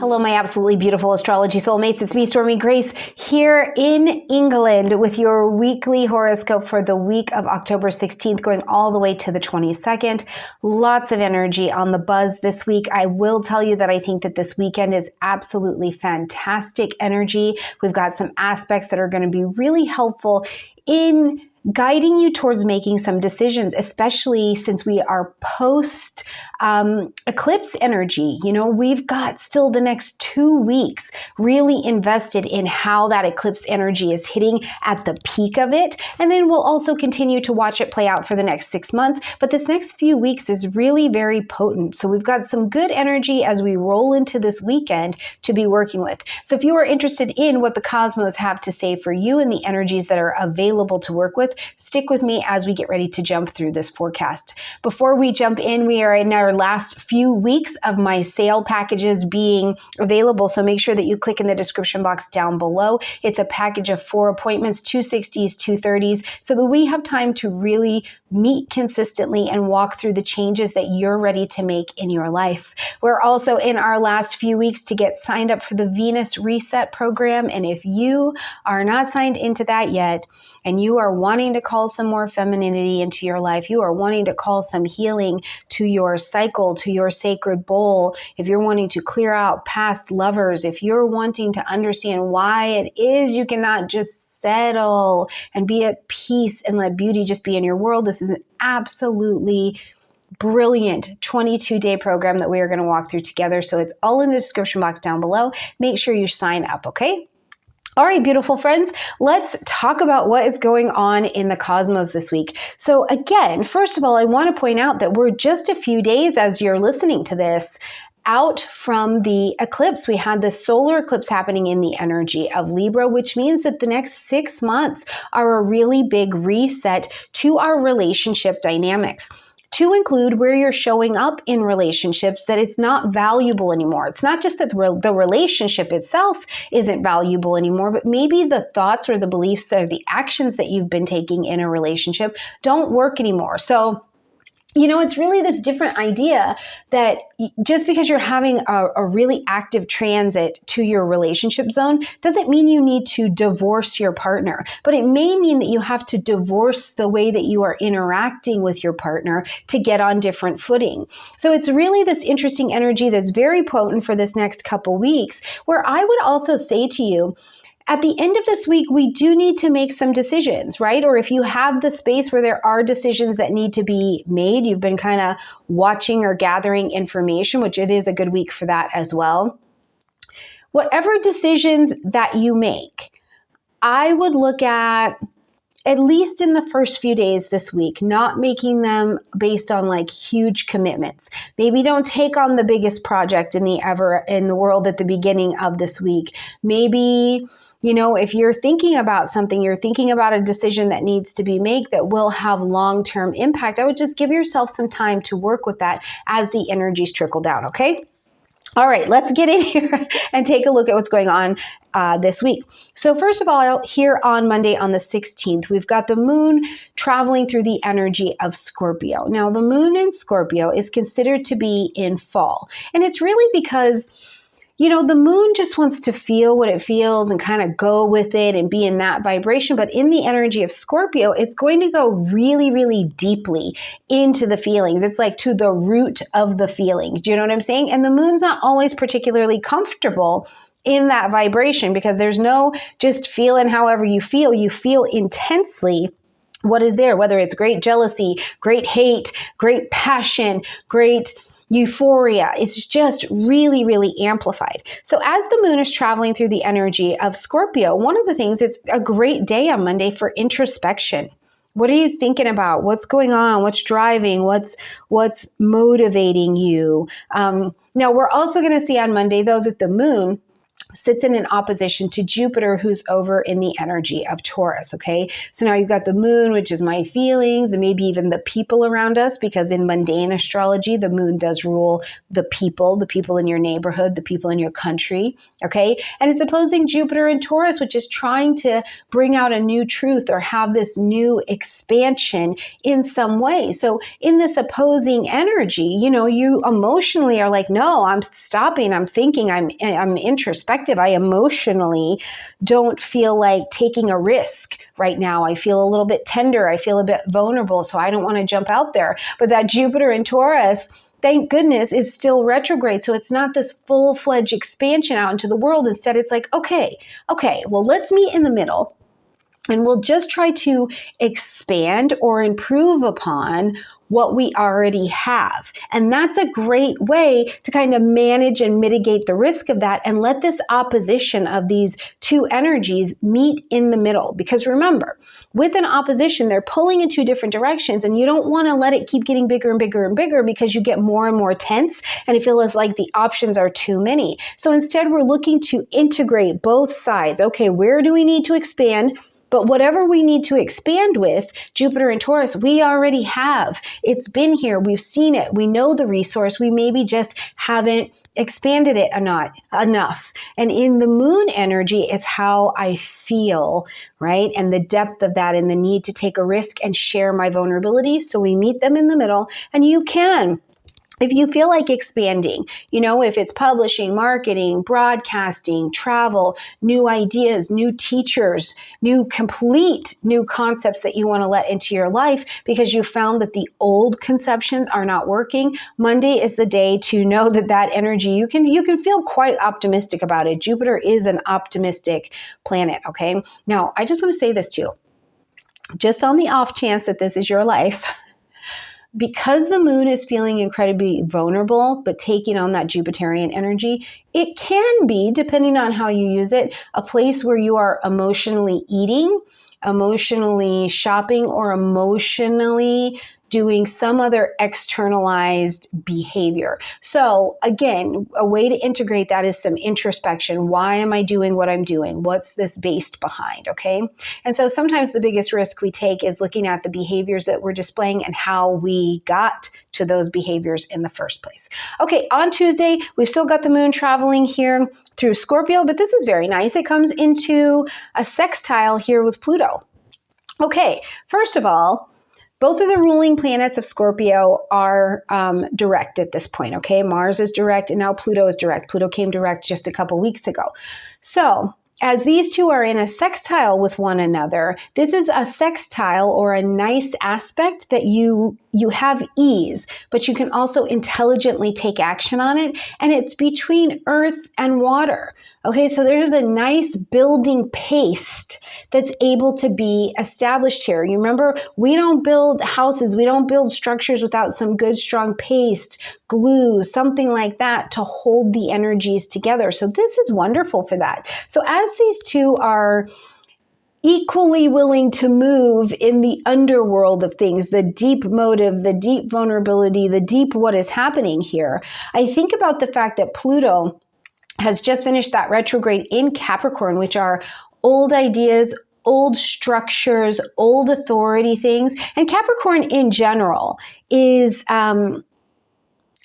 Hello, my absolutely beautiful astrology soulmates. It's me, Stormie Grace, here in England with your weekly horoscope for the week of October 16th, going all the way to the 22nd. Lots of energy on the buzz this week. I will tell you that I think that this weekend is absolutely fantastic energy. We've got some aspects that are going to be really helpful in guiding you towards making some decisions, especially since we are post eclipse energy. You know, we've got still the next 2 weeks really invested in how that eclipse energy is hitting at the peak of it. And then we'll also continue to watch it play out for the next 6 months. But this next few weeks is really very potent. So we've got some good energy as we roll into this weekend to be working with. So if you are interested in what the cosmos have to say for you and the energies that are available to work with, stick with me as we get ready to jump through this forecast. Before we jump in, we are in our last few weeks of my sale packages being available. So make sure that you click in the description box down below. It's a package of 4 appointments, 2 60s, 2 30s, so that we have time to really meet consistently and walk through the changes that you're ready to make in your life. We're also in our last few weeks to get signed up for the Venus Reset program. And if you are not signed into that yet, and you are wanting to call some more femininity into your life, you are wanting to call some healing to your cycle, to your sacred bowl, if you're wanting to clear out past lovers, if you're wanting to understand why it is you cannot just settle and be at peace and let beauty just be in your world, this is an absolutely brilliant 22-day program that we are going to walk through together. So it's all in the description box down below. Make sure you sign up, okay? All right, beautiful friends, let's talk about what is going on in the cosmos this week. So again, first of all, I want to point out that we're just a few days as you're listening to this out from the eclipse. We had the solar eclipse happening in the energy of Libra, which means that the next 6 months are a really big reset to our relationship dynamics, to include where you're showing up in relationships that it's not valuable anymore. It's not just that the relationship itself isn't valuable anymore, but maybe the thoughts or the beliefs or the actions that you've been taking in a relationship don't work anymore. So, you know, it's really this different idea that just because you're having a really active transit to your relationship zone doesn't mean you need to divorce your partner, but it may mean that you have to divorce the way that you are interacting with your partner to get on different footing. So it's really this interesting energy that's very potent for this next couple weeks, where I would also say to you, at the end of this week, we do need to make some decisions, right? Or if you have the space where there are decisions that need to be made, you've been kind of watching or gathering information, which it is a good week for that as well. Whatever decisions that you make, I would look at least in the first few days this week, not making them based on like huge commitments. Maybe don't take on the biggest project in the world at the beginning of this week. Maybe, you know, if you're thinking about something, you're thinking about a decision that needs to be made that will have long-term impact, I would just give yourself some time to work with that as the energies trickle down, okay? All right, let's get in here and take a look at what's going on this week. So first of all, here on Monday on the 16th, we've got the moon traveling through the energy of Scorpio. Now, the moon in Scorpio is considered to be in fall. And it's really because, you know, the moon just wants to feel what it feels and kind of go with it and be in that vibration. But in the energy of Scorpio, it's going to go really, really deeply into the feelings. It's like to the root of the feelings. Do you know what I'm saying? And the moon's not always particularly comfortable in that vibration because there's no just feeling however you feel intensely what is there, whether it's great jealousy, great hate, great passion, great euphoria. It's just really, really amplified. So as the moon is traveling through the energy of Scorpio, one of the things, it's a great day on Monday for introspection. What are you thinking about? What's going on? What's driving? What's motivating you? Now, we're also going to see on Monday, though, that the moon sits in an opposition to Jupiter, who's over in the energy of Taurus, okay? So now you've got the moon, which is my feelings, and maybe even the people around us, because in mundane astrology, the moon does rule the people in your neighborhood, the people in your country, okay? And it's opposing Jupiter and Taurus, which is trying to bring out a new truth or have this new expansion in some way. So in this opposing energy, you emotionally are like, no, I'm stopping, I'm thinking, I'm introspective. I emotionally don't feel like taking a risk right now. I feel a little bit tender. I feel a bit vulnerable, so I don't want to jump out there. But that Jupiter in Taurus, thank goodness, is still retrograde. So it's not this full-fledged expansion out into the world. Instead, it's like, okay, well, let's meet in the middle. And we'll just try to expand or improve upon what we already have. And that's a great way to kind of manage and mitigate the risk of that and let this opposition of these two energies meet in the middle. Because remember, with an opposition, they're pulling in two different directions, and you don't want to let it keep getting bigger and bigger and bigger because you get more and more tense and it feels like the options are too many. So instead, we're looking to integrate both sides. Okay, where do we need to expand? But whatever we need to expand with, Jupiter and Taurus, we already have. It's been here. We've seen it. We know the resource. We maybe just haven't expanded it enough. And in the moon energy, it's how I feel, right? And the depth of that and the need to take a risk and share my vulnerability. So we meet them in the middle, and you can. If you feel like expanding, if it's publishing, marketing, broadcasting, travel, new ideas, new teachers, complete new concepts that you want to let into your life because you found that the old conceptions are not working, Monday is the day to know that energy, you can feel quite optimistic about it. Jupiter is an optimistic planet, okay? Now, I just want to say this too. Just on the off chance that this is your life, because the moon is feeling incredibly vulnerable, but taking on that Jupiterian energy, it can be, depending on how you use it, a place where you are emotionally eating, emotionally shopping, or emotionally doing some other externalized behavior. So again, a way to integrate that is some introspection. Why am I doing what I'm doing? What's this based behind? Okay. And so sometimes the biggest risk we take is looking at the behaviors that we're displaying and how we got to those behaviors in the first place. Okay. On Tuesday, we've still got the moon traveling here through Scorpio, but this is very nice. It comes into a sextile here with Pluto. Okay. First of all, both of the ruling planets of Scorpio are direct at this point, okay? Mars is direct, and now Pluto is direct. Pluto came direct just a couple weeks ago. So as these two are in a sextile with one another, this is a sextile or a nice aspect that you have ease, but you can also intelligently take action on it. And it's between earth and water. Okay, so there's a nice building paste that's able to be established here. You remember, we don't build houses, we don't build structures without some good, strong paste, glue, something like that to hold the energies together. So this is wonderful for that. So as these two are equally willing to move in the underworld of things, the deep motive, the deep vulnerability, the deep what is happening here, I think about the fact that Pluto has just finished that retrograde in Capricorn, which are old ideas, old structures, old authority things. And Capricorn in general is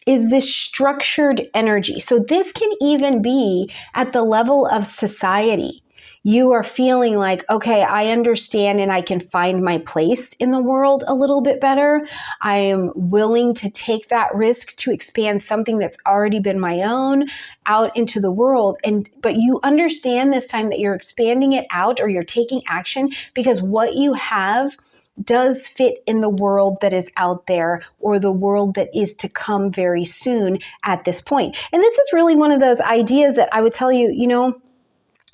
this structured energy. So this can even be at the level of society. You are feeling like, okay, I understand and I can find my place in the world a little bit better. I am willing to take that risk to expand something that's already been my own out into the world. But you understand this time that you're expanding it out, or you're taking action because what you have does fit in the world that is out there, or the world that is to come very soon at this point. And this is really one of those ideas that I would tell you,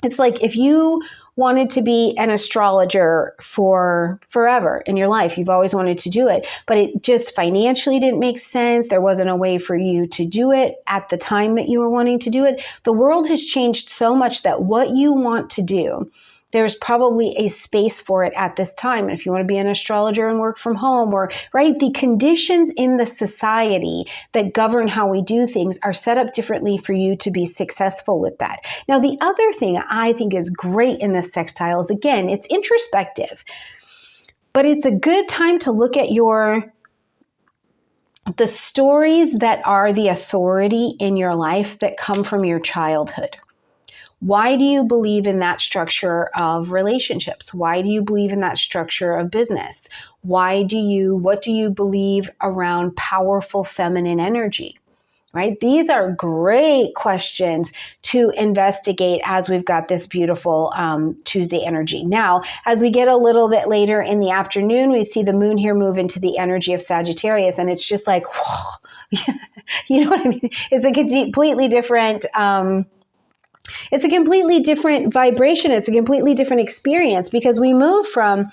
it's like if you wanted to be an astrologer for forever in your life, you've always wanted to do it, but it just financially didn't make sense. There wasn't a way for you to do it at the time that you were wanting to do it. The world has changed so much that what you want to do there's probably a space for it at this time. And if you want to be an astrologer and work from home, or right, the conditions in the society that govern how we do things are set up differently for you to be successful with that. Now, the other thing I think is great in this sextile is, again, it's introspective, but it's a good time to look at the stories that are the authority in your life that come from your childhood. Why do you believe in that structure of relationships? Why do you believe in that structure of business? What do you believe around powerful feminine energy? Right? These are great questions to investigate as we've got this beautiful Tuesday energy. Now, as we get a little bit later in the afternoon, we see the moon here move into the energy of Sagittarius, and it's just like, whoa, you know what I mean? It's a completely different it's a completely different vibration. It's a completely different experience, because we move from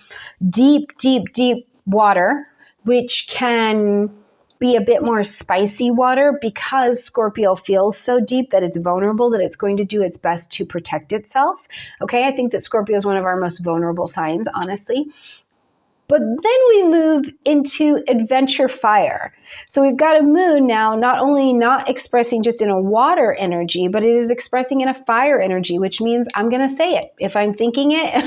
deep, deep, deep water, which can be a bit more spicy water, because Scorpio feels so deep that it's vulnerable, that it's going to do its best to protect itself. Okay, I think that Scorpio is one of our most vulnerable signs, honestly. But then we move into adventure fire. So we've got a moon now, not only not expressing just in a water energy, but it is expressing in a fire energy, which means I'm going to say it. If I'm thinking it,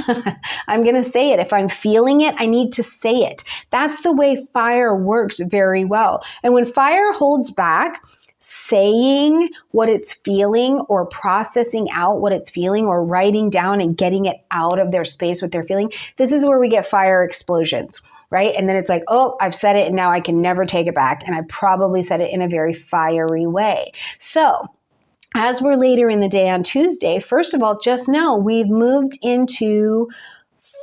I'm going to say it. If I'm feeling it, I need to say it. That's the way fire works very well. And when fire holds back, saying what it's feeling, or processing out what it's feeling, or writing down and getting it out of their space, what they're feeling, this is where we get fire explosions, right? And then it's like, oh, I've said it and now I can never take it back. And I probably said it in a very fiery way. So as we're later in the day on Tuesday, first of all, just know we've moved into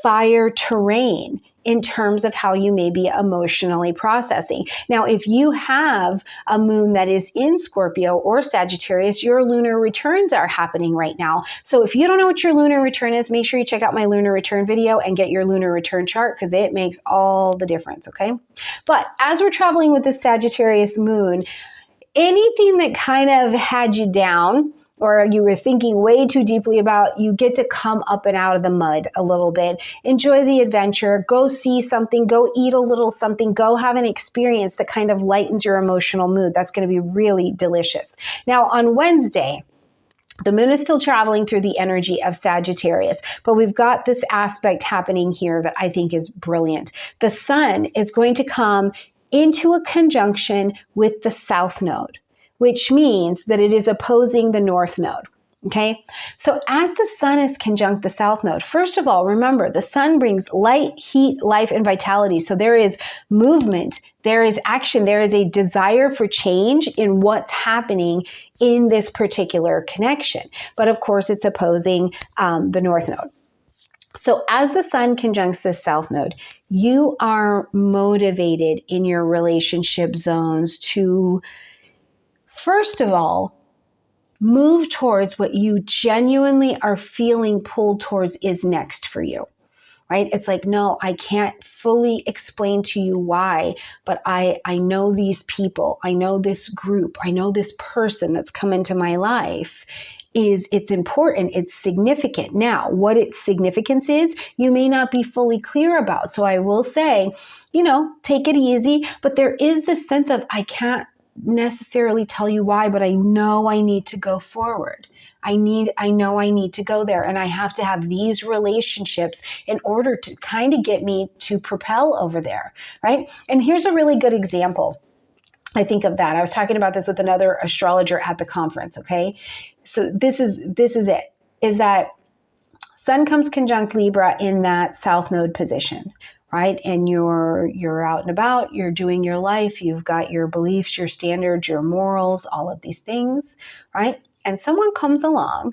fire terrain in terms of how you may be emotionally processing. Now, if you have a moon that is in Scorpio or Sagittarius, your lunar returns are happening right now. So if you don't know what your lunar return is, make sure you check out my lunar return video and get your lunar return chart, because it makes all the difference, okay? But as we're traveling with this Sagittarius moon, anything that kind of had you down, or you were thinking way too deeply about, you get to come up and out of the mud a little bit. Enjoy the adventure. Go see something. Go eat a little something. Go have an experience that kind of lightens your emotional mood. That's going to be really delicious. Now, on Wednesday, the moon is still traveling through the energy of Sagittarius, but we've got this aspect happening here that I think is brilliant. The sun is going to come into a conjunction with the South Node, which means that it is opposing the North Node. Okay, so as the sun is conjunct the South Node, first of all, remember the sun brings light, heat, life, and vitality. So there is movement, there is action, there is a desire for change in what's happening in this particular connection. But of course, it's opposing the North Node. So as the sun conjuncts the South Node, you are motivated in your relationship zones to, first of all, move towards what you genuinely are feeling pulled towards is next for you, right? It's like, no, I can't fully explain to you why, but I know these people, I know this group, I know this person that's come into my life. It's important, it's significant. Now, what its significance is, you may not be fully clear about. So I will say, take it easy, but there is this sense of, I can't necessarily tell you why, but I know I need to go forward. I know I need to go there, and I have to have these relationships in order to kind of get me to propel over there, right? And here's a really good example, I think, of that. I was talking about this with another astrologer at the conference, okay? So this is it, is that sun comes conjunct Libra in that South Node position, right? And you're out and about, you're doing your life, you've got your beliefs, your standards, your morals, all of these things, right? And someone comes along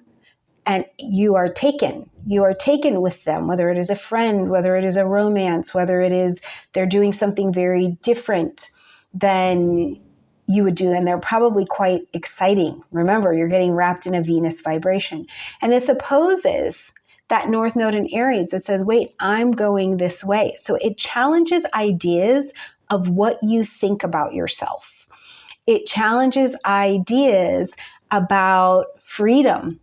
and you are taken with them, whether it is a friend, whether it is a romance, whether it is they're doing something very different than you would do, and they're probably quite exciting. Remember, you're getting wrapped in a Venus vibration. And this opposes that North Node in Aries that says, wait, I'm going this way. So it challenges ideas of what you think about yourself. It challenges ideas about freedom,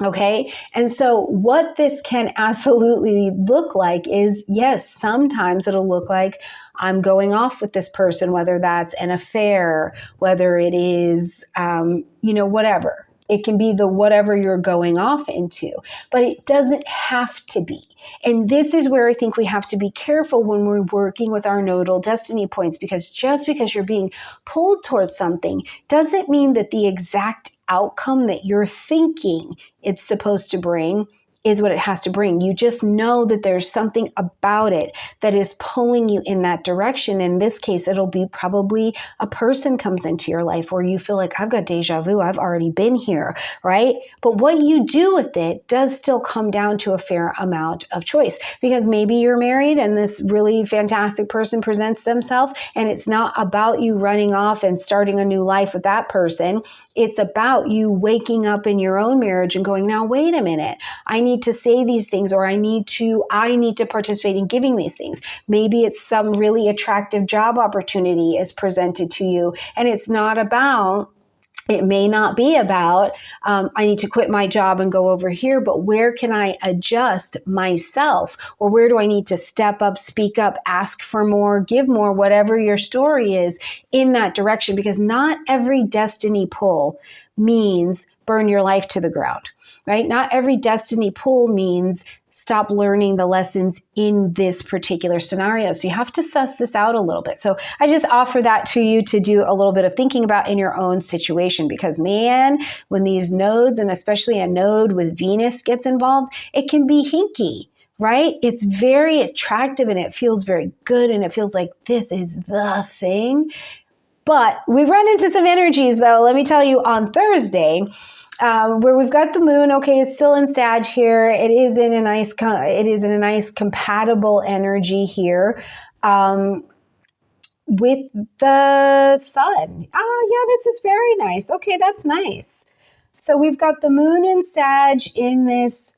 Okay. And so what this can absolutely look like is, yes, sometimes it'll look like I'm going off with this person, whether that's an affair, whether it is, whatever. It can be the whatever you're going off into, but it doesn't have to be. And this is where I think we have to be careful when we're working with our nodal destiny points, because just because you're being pulled towards something doesn't mean that the exact outcome that you're thinking it's supposed to bring is what it has to bring. You just know that there's something about it that is pulling you in that direction. In this case, it'll be probably a person comes into your life where you feel like, I've got deja vu, I've already been here, right? But what you do with it does still come down to a fair amount of choice, because maybe you're married and this really fantastic person presents themselves, and it's not about you running off and starting a new life with that person. It's about you waking up in your own marriage and going, now, wait a minute, I need to say these things, or I need to participate in giving these things. Maybe it's some really attractive job opportunity is presented to you, and it may not be about, I need to quit my job and go over here, but where can I adjust myself? Or where do I need to step up, speak up, ask for more, give more, whatever your story is in that direction? Because not every destiny pull means burn your life to the ground, right? Not every destiny pull means stop learning the lessons in this particular scenario. So you have to suss this out a little bit. So I just offer that to you to do a little bit of thinking about in your own situation, because man, when these nodes, and especially a node with Venus gets involved, it can be hinky, right? It's very attractive and it feels very good and it feels like this is the thing. But we run into some energies though, let me tell you, on Thursday, where we've got the moon. Okay, it's still in Sag here. It is in a nice compatible energy here with the sun. Yeah, this is very nice. Okay, that's nice. So we've got the moon in Sag in this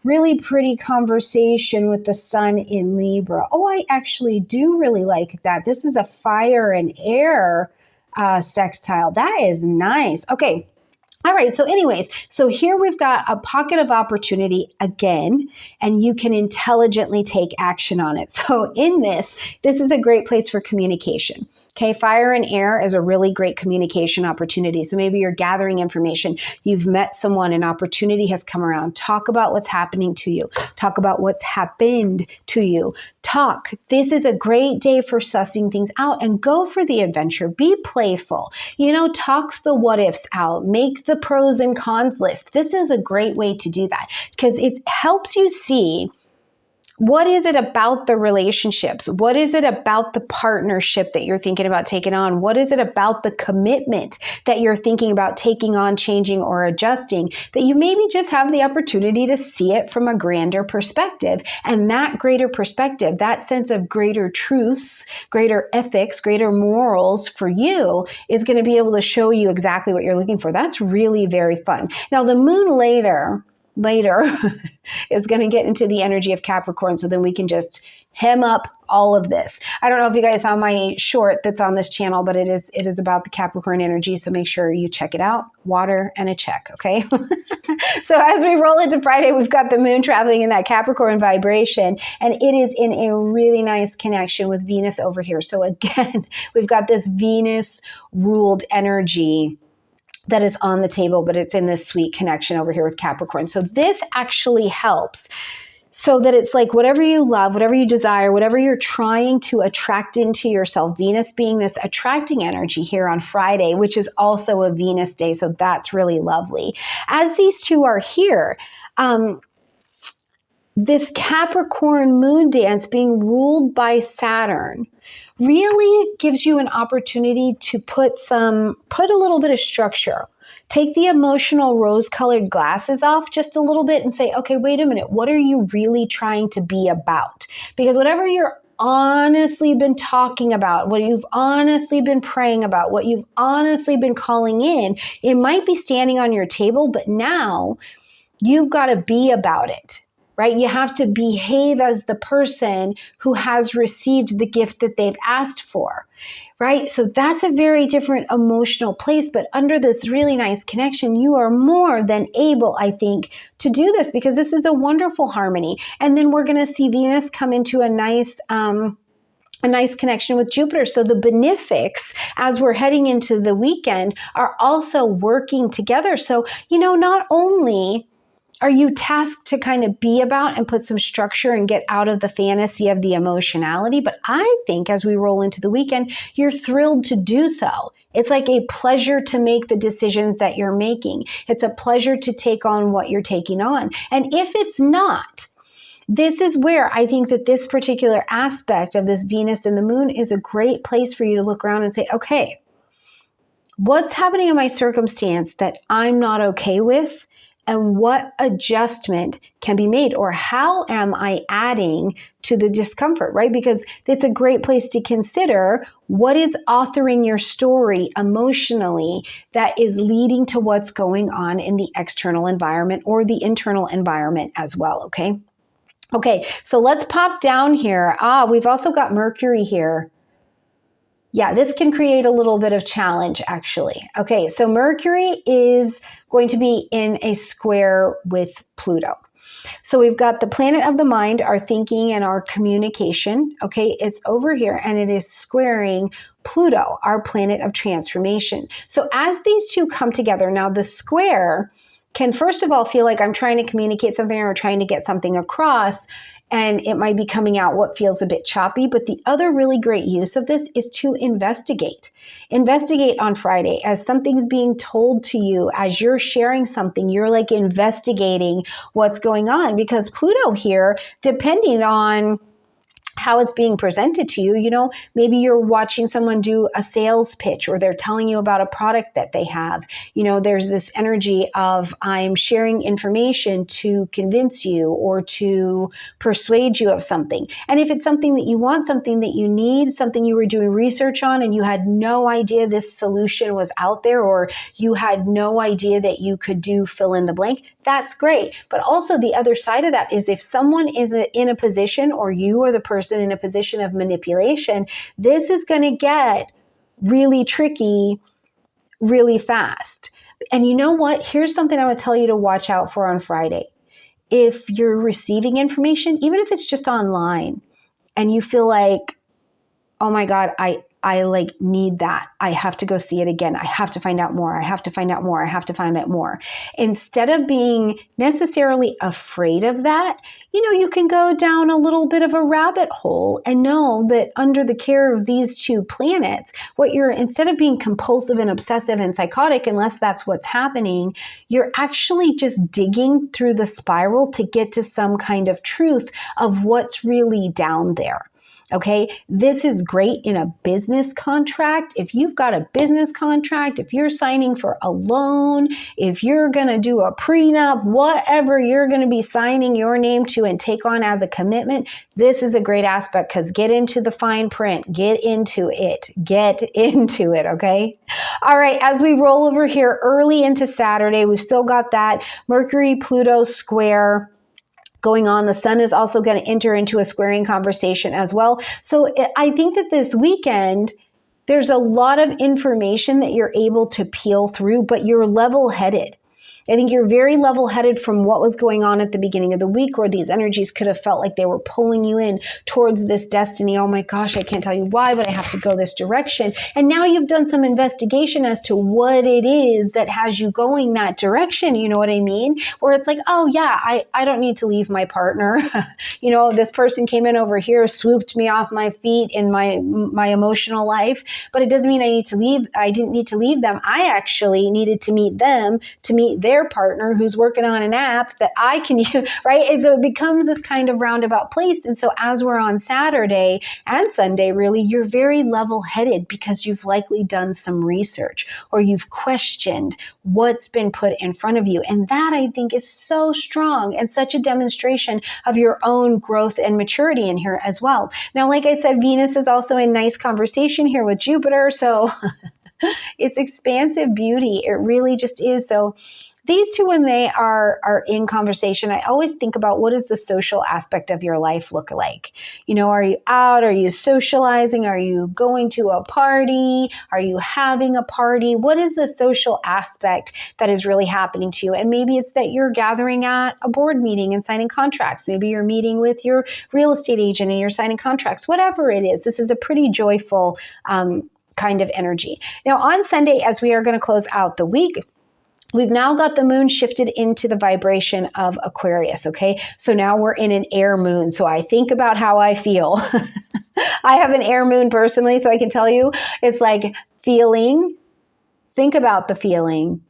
really pretty conversation with the sun in Libra. Oh, I actually do really like that. This is a fire and air sextile. That is nice. Okay. All right. So anyways, so here we've got a pocket of opportunity again, and you can intelligently take action on it. So in this is a great place for communication. Okay, fire and air is a really great communication opportunity. So maybe you're gathering information, you've met someone, an opportunity has come around. Talk about what's happening to you. Talk about what's happened to you. Talk. This is a great day for sussing things out, and go for the adventure. Be playful. Talk the what ifs out. Make the pros and cons list. This is a great way to do that, because it helps you see, what is it about the relationships? What is it about the partnership that you're thinking about taking on? What is it about the commitment that you're thinking about taking on, changing, or adjusting, that you maybe just have the opportunity to see it from a grander perspective? And that greater perspective, that sense of greater truths, greater ethics, greater morals for you is going to be able to show you exactly what you're looking for. That's really very fun. Now, the moon later is going to get into the energy of Capricorn, so then we can just hem up all of this. I don't know if you guys saw my short that's on this channel, but it is about the Capricorn energy, so make sure you check it out. Water and a check, okay? So as we roll into Friday, we've got the moon traveling in that Capricorn vibration, and it is in a really nice connection with Venus over here. So again, we've got this Venus-ruled energy that is on the table, but it's in this sweet connection over here with Capricorn. So this actually helps, so that it's like whatever you love, whatever you desire, whatever you're trying to attract into yourself, Venus being this attracting energy here on Friday, which is also a Venus day. So that's really lovely. As these two are here, this Capricorn moon dance being ruled by Saturn really gives you an opportunity to put a little bit of structure. Take the emotional rose-colored glasses off just a little bit and say, okay, wait a minute, what are you really trying to be about? Because whatever you're honestly been talking about, what you've honestly been praying about, what you've honestly been calling in, it might be standing on your table, but now you've got to be about it. right? You have to behave as the person who has received the gift that they've asked for, right? So that's a very different emotional place. But under this really nice connection, you are more than able, I think, to do this because this is a wonderful harmony. And then we're going to see Venus come into a nice connection with Jupiter. So the benefics, as we're heading into the weekend, are also working together. So, not only are you tasked to kind of be about and put some structure and get out of the fantasy of the emotionality? But I think as we roll into the weekend, you're thrilled to do so. It's like a pleasure to make the decisions that you're making. It's a pleasure to take on what you're taking on. And if it's not, this is where I think that this particular aspect of this Venus and the moon is a great place for you to look around and say, okay, what's happening in my circumstance that I'm not okay with? And what adjustment can be made, or how am I adding to the discomfort, right? Because it's a great place to consider what is authoring your story emotionally that is leading to what's going on in the external environment or the internal environment as well, okay? Okay, so let's pop down here. We've also got Mercury here. Yeah, this can create a little bit of challenge, actually. Okay, so Mercury is going to be in a square with Pluto. So we've got the planet of the mind, our thinking and our communication. Okay, it's over here and it is squaring Pluto, our planet of transformation. So as these two come together, now the square can first of all feel like I'm trying to communicate something or trying to get something across, and it might be coming out what feels a bit choppy. But the other really great use of this is to investigate. Investigate on Friday as something's being told to you, as you're sharing something, you're like investigating what's going on, because Pluto here, depending on how it's being presented to you, maybe you're watching someone do a sales pitch or they're telling you about a product that they have. There's this energy of I'm sharing information to convince you or to persuade you of something. And if it's something that you want, something that you need, something you were doing research on and you had no idea this solution was out there, or you had no idea that you could do fill in the blank, that's great. But also the other side of that is if someone is in a position, or you are the person in a position of manipulation, this is going to get really tricky really fast. And you know what? Here's something I would tell you to watch out for on Friday. If you're receiving information, even if it's just online, and you feel like, oh my God, I like need that. I have to go see it again. I have to find out more. I have to find out more. I have to find out more. Instead of being necessarily afraid of that, you can go down a little bit of a rabbit hole and know that under the care of these two planets, instead of being compulsive and obsessive and psychotic, unless that's what's happening, you're actually just digging through the spiral to get to some kind of truth of what's really down there. Okay, this is great in a business contract. If you've got a business contract, if you're signing for a loan, if you're going to do a prenup, whatever you're going to be signing your name to and take on as a commitment, this is a great aspect, because get into the fine print, get into it, okay? All right, as we roll over here early into Saturday, we've still got that Mercury-Pluto square going on. The sun is also going to enter into a squaring conversation as well. So I think that this weekend, there's a lot of information that you're able to peel through, but you're level-headed. I think you're very level-headed from what was going on at the beginning of the week, where these energies could have felt like they were pulling you in towards this destiny. Oh my gosh, I can't tell you why, but I have to go this direction. And now you've done some investigation as to what it is that has you going that direction. You know what I mean? Where it's like, oh yeah, I don't need to leave my partner. This person came in over here, swooped me off my feet in my emotional life, but it doesn't mean I didn't need to leave them. I actually needed to meet them to meet their partner who's working on an app that I can use, right? And so it becomes this kind of roundabout place. And so as we're on Saturday and Sunday, really, you're very level-headed because you've likely done some research or you've questioned what's been put in front of you. And that, I think, is so strong and such a demonstration of your own growth and maturity in here as well. Now, like I said, Venus is also in nice conversation here with Jupiter. So It's expansive beauty. It really just is. So these two, when they are in conversation, I always think about, what does the social aspect of your life look like? You know, are you out? Are you socializing? Are you going to a party? Are you having a party? What is the social aspect that is really happening to you? And maybe it's that you're gathering at a board meeting and signing contracts. Maybe you're meeting with your real estate agent and you're signing contracts. Whatever it is, this is a pretty joyful kind of energy. Now, on Sunday, as we are going to close out the week, we've now got the moon shifted into the vibration of Aquarius, okay? So now we're in an air moon. So I think about how I feel. I have an air moon personally, so I can tell you it's like feeling, think about the feeling,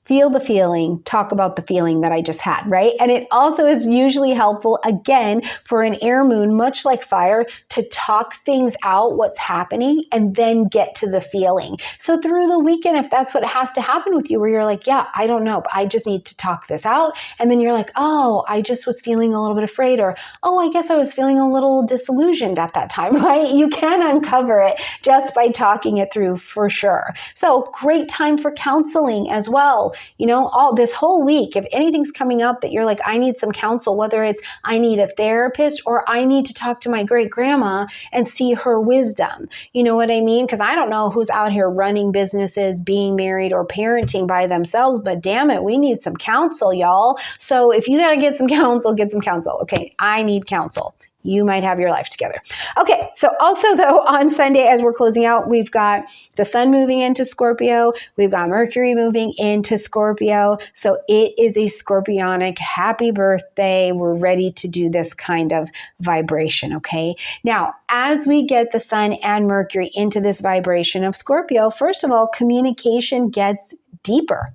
feel the feeling, talk about the feeling that I just had, right? And it also is usually helpful, again, for an air moon, much like fire, to talk things out, what's happening, and then get to the feeling. So through the weekend, if that's what has to happen with you, where you're like, yeah, I don't know, but I just need to talk this out. And then you're like, oh, I just was feeling a little bit afraid, or, oh, I guess I was feeling a little disillusioned at that time, right? You can uncover it just by talking it through, for sure. So great time for counseling as well. You know, all this whole week, if anything's coming up that you're like, I need some counsel, whether it's I need a therapist or I need to talk to my great grandma and see her wisdom. You know what I mean? Because I don't know who's out here running businesses, being married, or parenting by themselves, but damn it, we need some counsel, y'all. So if you got to get some counsel, get some counsel. Okay, I need counsel. You might have your life together. Okay, so also though, on Sunday, as we're closing out, we've got the sun moving into Scorpio. We've got Mercury moving into Scorpio. So it is a Scorpionic happy birthday. We're ready to do this kind of vibration, okay? Now, as we get the sun and Mercury into this vibration of Scorpio, first of all, communication gets deeper.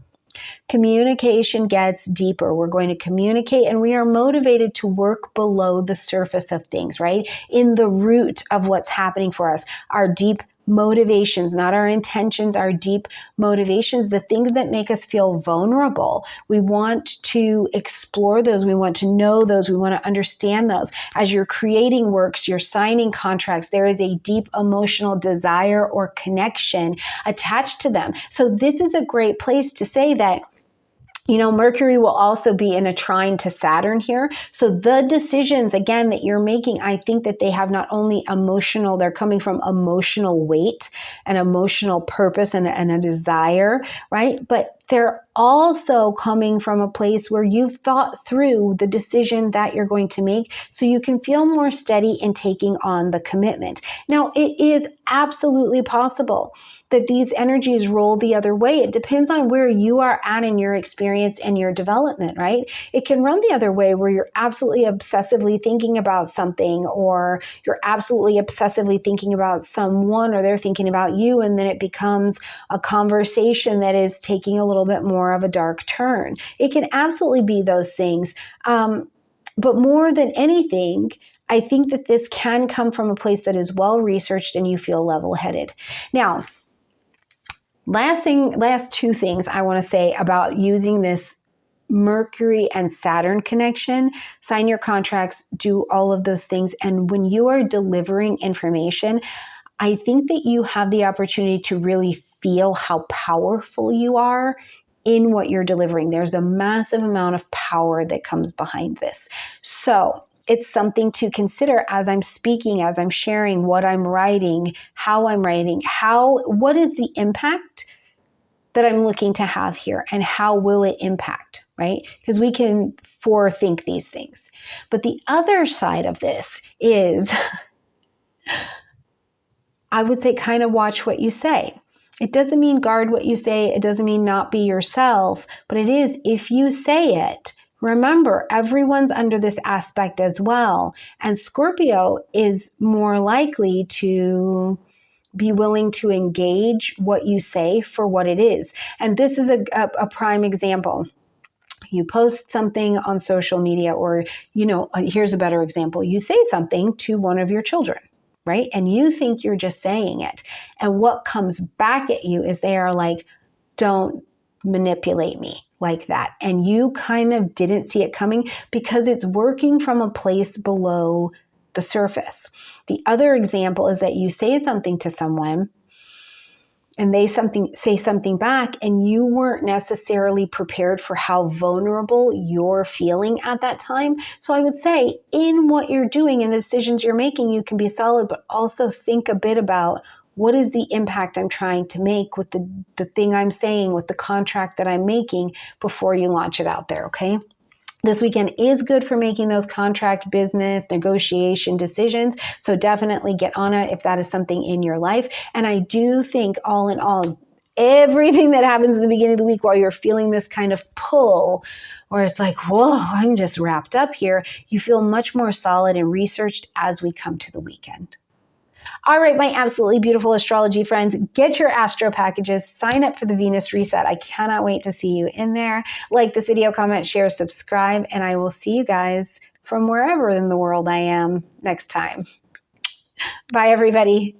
Communication gets deeper. We're going to communicate, and we are motivated to work below the surface of things, right? In the root of what's happening for us, our deep motivations, not our intentions, our deep motivations, the things that make us feel vulnerable. We want to explore those. We want to know those. We want to understand those. As you're creating works, you're signing contracts, there is a deep emotional desire or connection attached to them. So this is a great place to say that, you know, Mercury will also be in a trine to Saturn here. So the decisions, again, that you're making, I think that they have not only emotional, they're coming from emotional weight and emotional purpose and a desire, right? But they're also coming from a place where you've thought through the decision that you're going to make so you can feel more steady in taking on the commitment. Now, it is absolutely possible that these energies roll the other way. It depends on where you are at in your experience and your development, right? It can run the other way where you're absolutely obsessively thinking about something, or you're absolutely obsessively thinking about someone, or they're thinking about you, and then it becomes a conversation that is taking a little bit more of a dark turn. It can absolutely be those things. But more than anything, I think that this can come from a place that is well researched and you feel level-headed. Now, last two things I want to say about using this Mercury and Saturn connection. Sign your contracts, do all of those things. And when you are delivering information, I think that you have the opportunity to really feel how powerful you are in what you're delivering. There's a massive amount of power that comes behind this. So it's something to consider as I'm speaking, as I'm sharing what I'm writing, how I'm writing, what is the impact that I'm looking to have here, and how will it impact, right? Because we can forethink these things. But the other side of this is, I would say, kind of watch what you say. It doesn't mean guard what you say. It doesn't mean not be yourself, but it is, if you say it, remember, everyone's under this aspect as well. And Scorpio is more likely to be willing to engage what you say for what it is. And this is a prime example. You post something on social media, or, here's a better example. You say something to one of your children, right? And you think you're just saying it. And what comes back at you is they are like, don't manipulate me like that. And you kind of didn't see it coming because it's working from a place below the surface. The other example is that you say something to someone and they say something back, and you weren't necessarily prepared for how vulnerable you're feeling at that time. So I would say in what you're doing and the decisions you're making, you can be solid, but also think a bit about what is the impact I'm trying to make with the thing I'm saying, with the contract that I'm making before you launch it out there, okay? This weekend is good for making those contract, business, negotiation decisions. So definitely get on it if that is something in your life. And I do think all in all, everything that happens in the beginning of the week while you're feeling this kind of pull, where it's like, whoa, I'm just wrapped up here, you feel much more solid and researched as we come to the weekend. All right, my absolutely beautiful astrology friends, get your astro packages, sign up for the Venus reset. I cannot wait to see you in there. Like this video, comment, share, subscribe, and I will see you guys from wherever in the world I am next time. Bye, everybody.